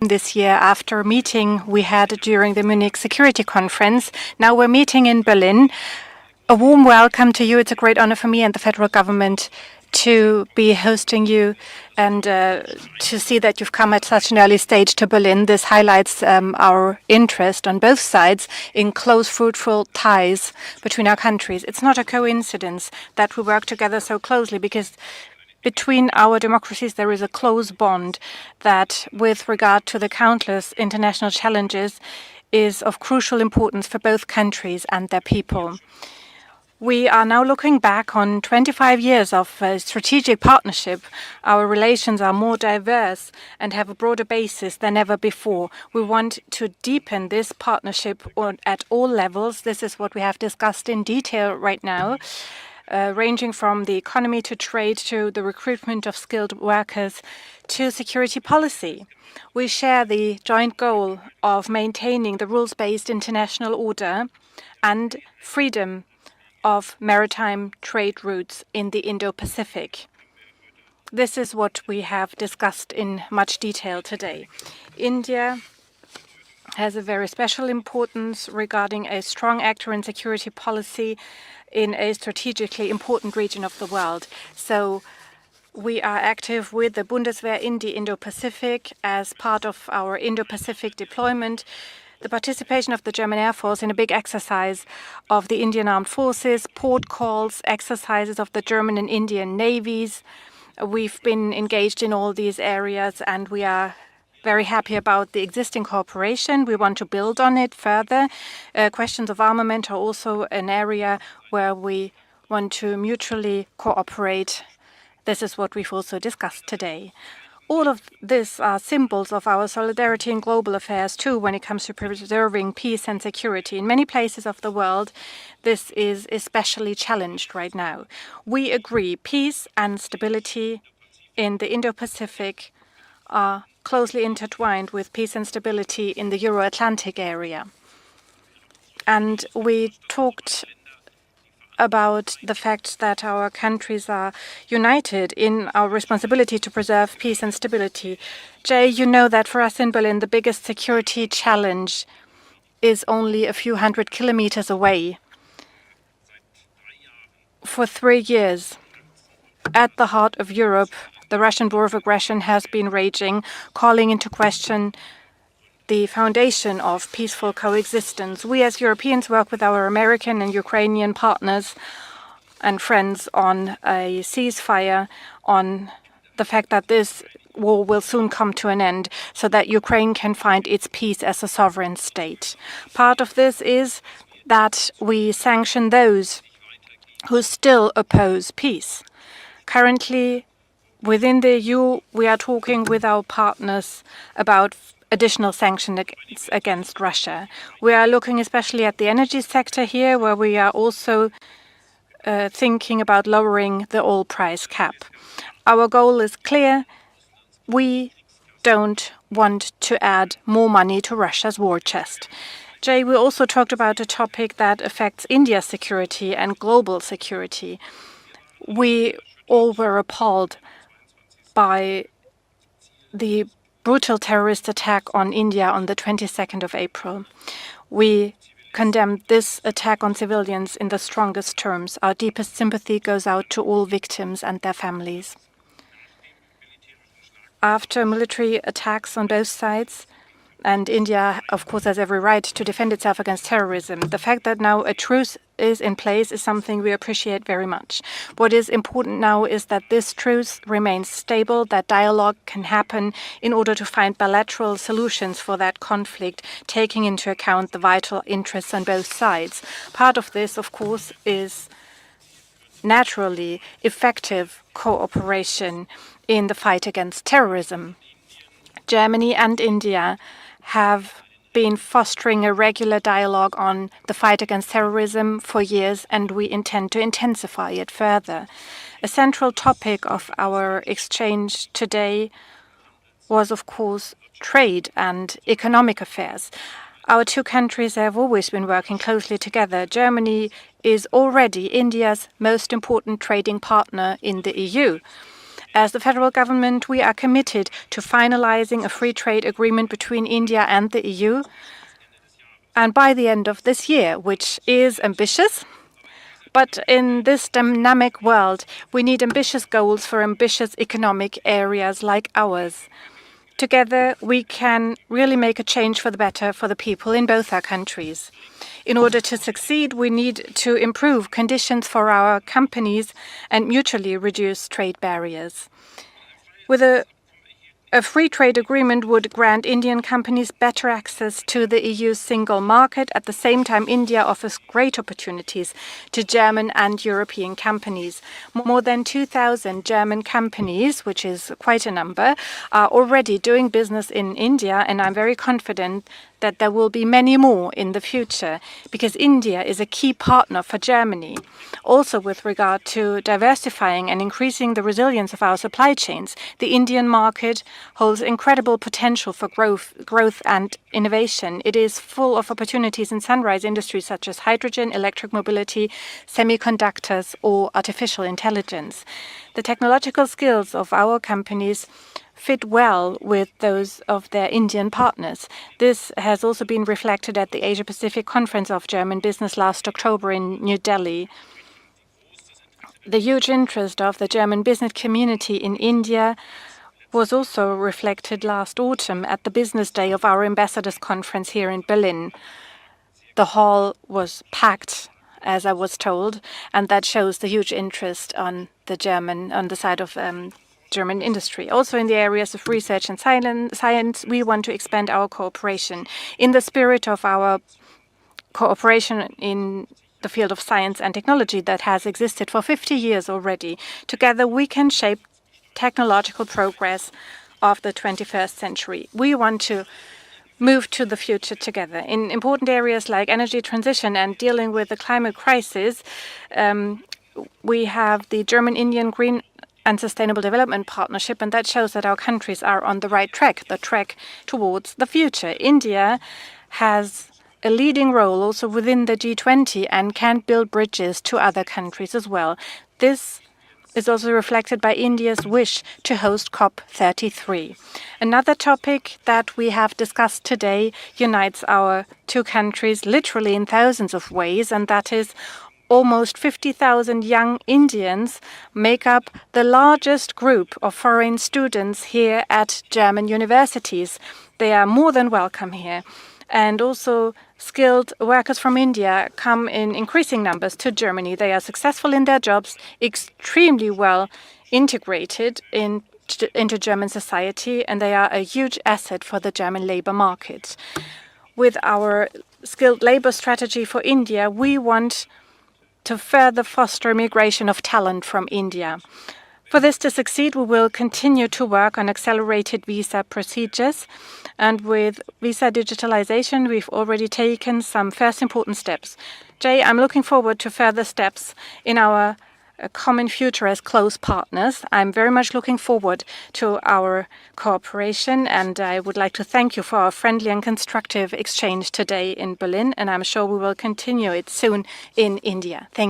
this year after a meeting we had during the Munich Security Conference. Now we're meeting in Berlin. A warm welcome to you. It's a great honor for me and the federal government to be hosting you and to see that you've come at such an early stage to Berlin. This highlights our interest on both sides in close, fruitful ties between our countries. It's not a coincidence that we work together so closely because between our democracies, there is a close bond that, with regard to the countless international challenges, is of crucial importance for both countries and their people. We are now looking back on 25 years of strategic partnership. Our relations are more diverse and have a broader basis than ever before. We want to deepen this partnership at all levels. This is what we have discussed in detail right now. Ranging from the economy to trade to the recruitment of skilled workers to security policy. We share the joint goal of maintaining the rules-based international order and freedom of maritime trade routes in the Indo-Pacific. This is what we have discussed in much detail today. India has a very special importance regarding a strong actor in security policy in a strategically important region of the world. So we are active with the Bundeswehr in the Indo-Pacific as part of our Indo-Pacific deployment. The participation of the German Air Force in a big exercise of the Indian Armed Forces, port calls, exercises of the German and Indian navies. We've been engaged in all these areas and we are very happy about the existing cooperation. We want to build on it further. Questions of armament are also an area where we want to mutually cooperate. This is what we've also discussed today. All of this are symbols of our solidarity in global affairs, too, when it comes to preserving peace and security. In many places of the world, this is especially challenged right now. We agree peace and stability in the Indo-Pacific are closely intertwined with peace and stability in the Euro-Atlantic area. And we talked about the fact that our countries are united in our responsibility to preserve peace and stability. Jay, you know that for us in Berlin, the biggest security challenge is only a few hundred kilometers away. For 3 years, at the heart of Europe, the Russian war of aggression has been raging, calling into question the foundation of peaceful coexistence. We as Europeans work with our American and Ukrainian partners and friends on a ceasefire, on the fact that this war will soon come to an end so that Ukraine can find its peace as a sovereign state. Part of this is that we sanction those who still oppose peace. Currently, within the EU, we are talking with our partners about additional sanctions against Russia. We are looking especially at the energy sector here, where we are also thinking about lowering the oil price cap. Our goal is clear. We don't want to add more money to Russia's war chest. Jay, we also talked about a topic that affects India's security and global security. We all were appalled by the brutal terrorist attack on India on the 22nd of April. We condemned this attack on civilians in the strongest terms. Our deepest sympathy goes out to all victims and their families. After military attacks on both sides, and India, of course, has every right to defend itself against terrorism. The fact that now a truce is in place is something we appreciate very much. What is important now is that this truce remains stable, that dialogue can happen in order to find bilateral solutions for that conflict, taking into account the vital interests on both sides. Part of this, of course, is naturally effective cooperation in the fight against terrorism. Germany and India have been fostering a regular dialogue on the fight against terrorism for years, and we intend to intensify it further. A central topic of our exchange today was, of course, trade and economic affairs. Our two countries have always been working closely together. Germany is already India's most important trading partner in the EU. As the federal government, we are committed to finalizing a free trade agreement between India and the EU, and by the end of this year, which is ambitious. But in this dynamic world, we need ambitious goals for ambitious economic areas like ours. Together, we can really make a change for the better for the people in both our countries. In order to succeed, we need to improve conditions for our companies and mutually reduce trade barriers. With a free trade agreement would grant Indian companies better access to the EU's single market. At the same time, India offers great opportunities to German and European companies. More than 2,000 German companies, which is quite a number, are already doing business in India, and I'm very confident that there will be many more in the future, because India is a key partner for Germany. Also, with regard to diversifying and increasing the resilience of our supply chains, the Indian market holds incredible potential for growth and innovation. It is full of opportunities in sunrise industries such as hydrogen, electric mobility, semiconductors, or artificial intelligence. The technological skills of our companies fit well with those of their Indian partners. This has also been reflected at the Asia-Pacific Conference of German Business last October in New Delhi. The huge interest of the German business community in India was also reflected last autumn at the business day of our ambassadors conference here in Berlin. The hall was packed, as I was told, and that shows the huge interest on the side of German industry. Also in the areas of research and science, we want to expand our cooperation. In the spirit of our cooperation in the field of science and technology that has existed for 50 years already, together we can shape technological progress of the 21st century. We want to move to the future together. In important areas like energy transition and dealing with the climate crisis, we have the German-Indian Green and Sustainable Development Partnership, and that shows that our countries are on the right track, the track towards the future. India has a leading role also within the G20 and can build bridges to other countries as well. This is also reflected by India's wish to host COP33. Another topic that we have discussed today unites our two countries literally in thousands of ways, and that is almost 50,000 young Indians make up the largest group of foreign students here at German universities. They are more than welcome here. And also skilled workers from India come in increasing numbers to Germany. They are successful in their jobs, extremely well integrated into German society, and they are a huge asset for the German labor market. With our skilled labor strategy for India, we want to further foster migration of talent from India. For this to succeed, we will continue to work on accelerated visa procedures. And with visa digitalization, we've already taken some first important steps. Jay, I'm looking forward to further steps in our common future as close partners. I'm very much looking forward to our cooperation, and I would like to thank you for our friendly and constructive exchange today in Berlin, and I'm sure we will continue it soon in India. Thank you.